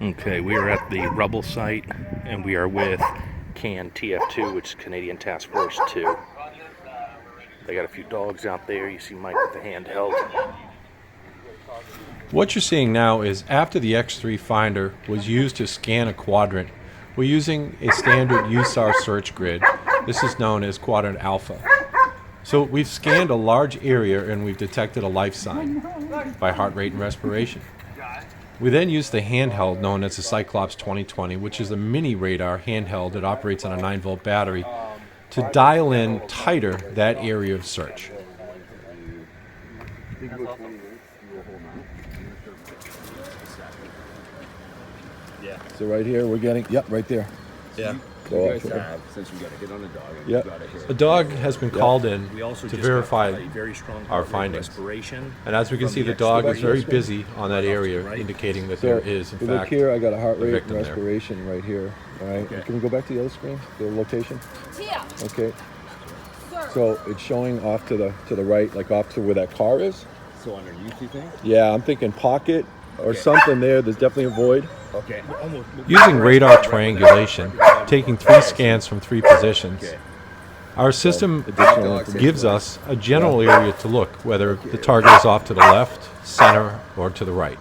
Okay, we are at the rubble site, and we are with CAN TF2, which is Canadian Task Force 2. They got a few dogs out there. You see Mike with the handheld. What you're seeing now is after the X3 finder was used to scan a quadrant, we're using a standard USAR search grid. This is known as quadrant alpha. So we've scanned a large area and we've detected a life sign by heart rate and respiration. We then use the handheld known as the Cyclops 2020, which is a mini radar handheld that operates on a 9-volt battery, to dial in tighter that area of search. So right here we're getting, yep, right there. Yeah. So You guys have, since we got a hit on the dog, and Yep. we got a hit. A dog has been called in We also to just verify got a very strong our heart rate findings. respiration. And as we can from see, the X3 dog is very screen. busy on that area, Right. indicating that So there is, in you look fact, here, I got a heart a rate and victim there. respiration right here. All right. Okay. Can we go back to the other screen, the location? Tia, Okay. sir. So it's showing off to the right, like off to where that car is. So underneath, you think? Yeah, I'm thinking pocket or Okay. something there. There's definitely a void. Okay. using radar triangulation, taking 3 scans from 3 positions. Okay. Our system Additional gives us a general area to look, whether the target is off to the left, center, or to the right.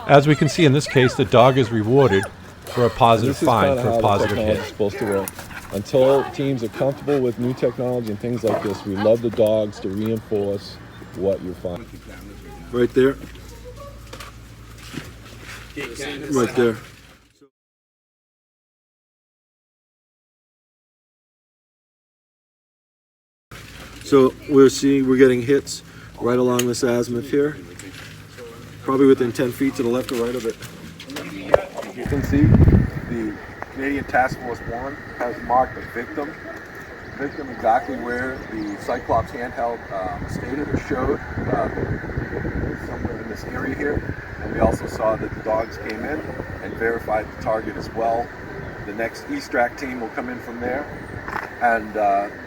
As we can see in this case, the dog is rewarded for a positive This is find, kind of for how a the positive technology is hit. supposed to work. Until teams are comfortable with new technology and things like this, we love the dogs to reinforce what you find. Right there. Right there. So we're getting hits right along this azimuth here, probably within 10 feet to the left or right of it. You can see the Canadian Task Force 1 has marked the victim exactly where the Cyclops handheld stated or showed, somewhere in this area here. And we also saw that the dogs came in and verified the target as well. The next ESTRAC team will come in from there and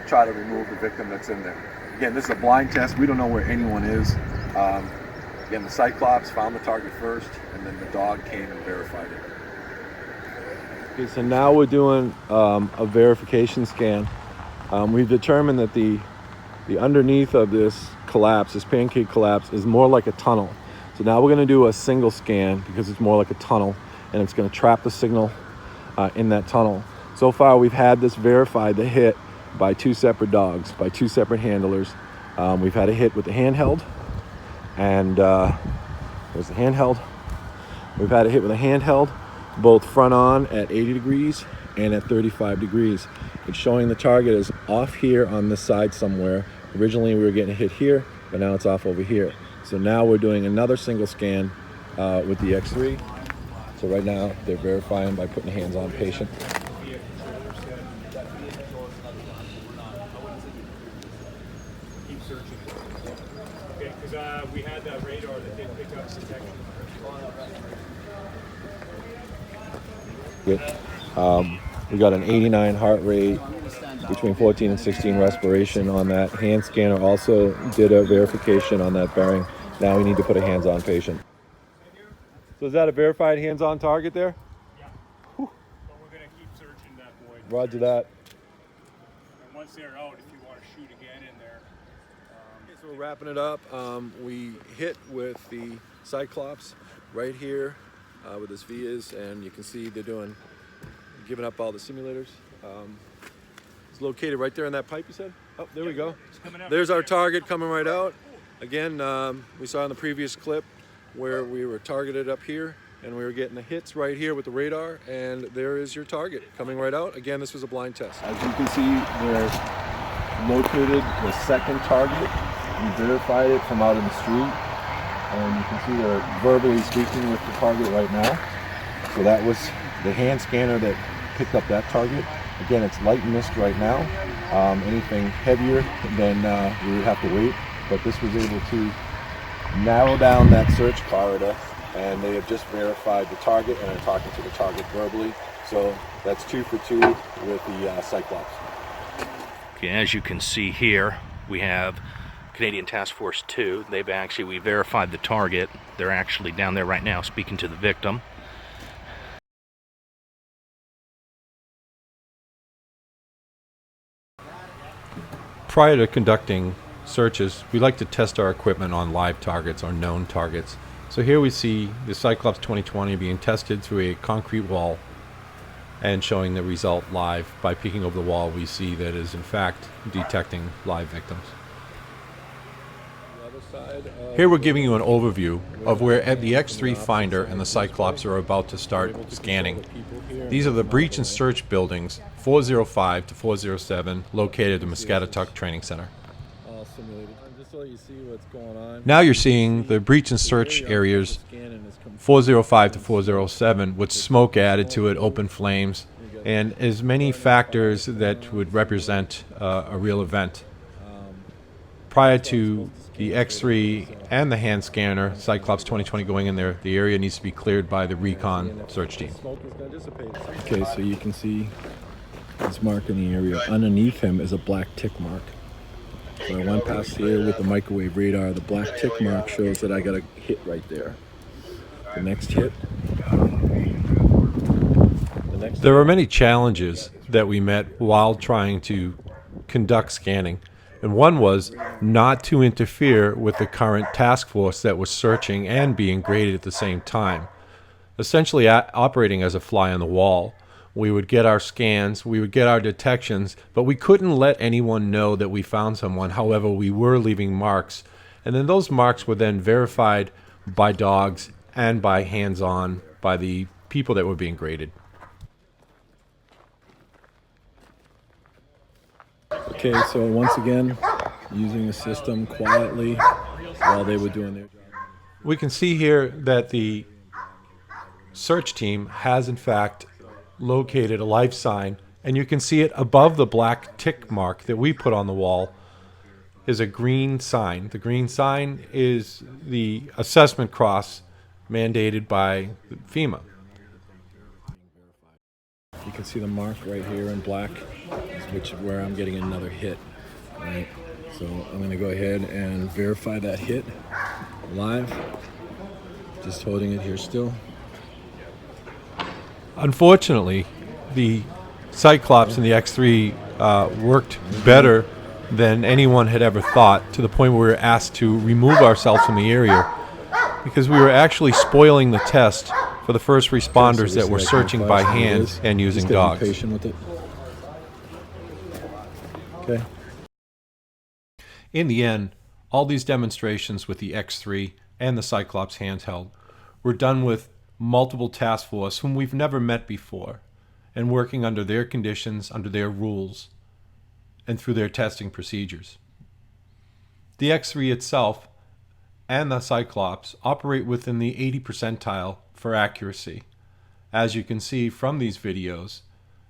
try to remove the victim that's in there. Again, this is a blind test. We don't know where anyone is. Again, the Cyclops found the target first, and then the dog came and verified it. Okay, so now we're doing a verification scan. We've determined that the underneath of this collapse, this pancake collapse, is more like a tunnel. So now we're going to do a single scan because it's more like a tunnel, and it's going to trap the signal in that tunnel. So far, we've had this verified, the hit, by 2 separate dogs, by 2 separate handlers. We've had a hit with the handheld, and there's the handheld. We've had a hit with a handheld, both front on at 80 degrees and at 35 degrees. It's showing the target is off here on this side somewhere. Originally we were getting a hit here, but now it's off over here. So now we're doing another single scan with the X3. So right now they're verifying by putting hands on patient. Keep searching. Okay, because we had that radar that did pick up detection. Good. We got an 89 heart rate, between 14 and 16 respiration on that. Hand scanner also did a verification on that bearing. Now we need to put a hands-on patient. So is that a verified hands-on target there? Yeah. But we're going to keep searching that void. Roger that. And once they're out, if you want to shoot again in there. So we're wrapping it up. We hit with the Cyclops right here with his vias, and you can see they're giving up all the simulators. It's located right there in that pipe, you said? Oh, there we go. There's our target coming right out. Again, we saw in the previous clip where we were targeted up here, and we were getting the hits right here with the radar, and there is your target coming right out. Again, this was a blind test. As you can see, we're located the second target. We verified it from out in the street, and you can see they're verbally speaking with the target right now. So that was the hand scanner that picked up that target. Again, it's light mist right now. Anything heavier, then we would have to wait. But this was able to narrow down that search corridor, and they have just verified the target and are talking to the target verbally. So that's 2 for 2 with the Cyclops. Okay, as you can see here, we have Canadian Task Force 2. We verified the target. They're actually down there right now speaking to the victim. Prior to conducting searches, we like to test our equipment on live targets or known targets. So here we see the Cyclops 2020 being tested through a concrete wall and showing the result live. By peeking over the wall, we see that it is in fact detecting live victims. Here we're giving you an overview of where the X3 Finder and the Cyclops are about to start scanning. These are the breach and search buildings 405 to 407 located at the Muscatatuck Training Center. Now you're seeing the breach and search areas 405 to 407 with smoke added to it, open flames, and as many factors that would represent a real event. Prior to the X3 and the hand scanner, Cyclops 2020 going in there, the area needs to be cleared by the recon search team. Okay, so you can see this mark in the area. Underneath him is a black tick mark. So I went past here with the microwave radar. The black tick mark shows that I got a hit right there. The next hit. There were many challenges that we met while trying to conduct scanning. And one was not to interfere with the current task force that was searching and being graded at the same time. Essentially operating as a fly on the wall. We would get our scans, we would get our detections, but we couldn't let anyone know that we found someone. However, we were leaving marks. And then those marks were then verified by dogs and by hands-on by the people that were being graded. Okay, so once again, using the system quietly while they were doing their job. We can see here that the search team has in fact located a life sign, and you can see it above the black tick mark that we put on the wall is a green sign. The green sign is the assessment cross mandated by FEMA. You can see the mark right here in black, which is where I'm getting another hit. Right? So I'm going to go ahead and verify that hit live. Just holding it here still. Unfortunately, the Cyclops and the X3 worked better than anyone had ever thought, to the point where we were asked to remove ourselves from the area because we were actually spoiling the test for the first responders that were searching by hand and using dogs. Be patient with it. Okay. In the end, all these demonstrations with the X3 and the Cyclops handheld were done with multiple task force whom we've never met before, and working under their conditions, under their rules, and through their testing procedures. The X3 itself and the Cyclops operate within the 80 percentile for accuracy. As you can see from these videos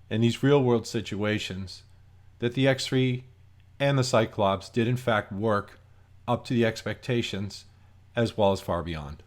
and these real-world situations, that the X3 and the Cyclops did in fact work up to the expectations as well as far beyond.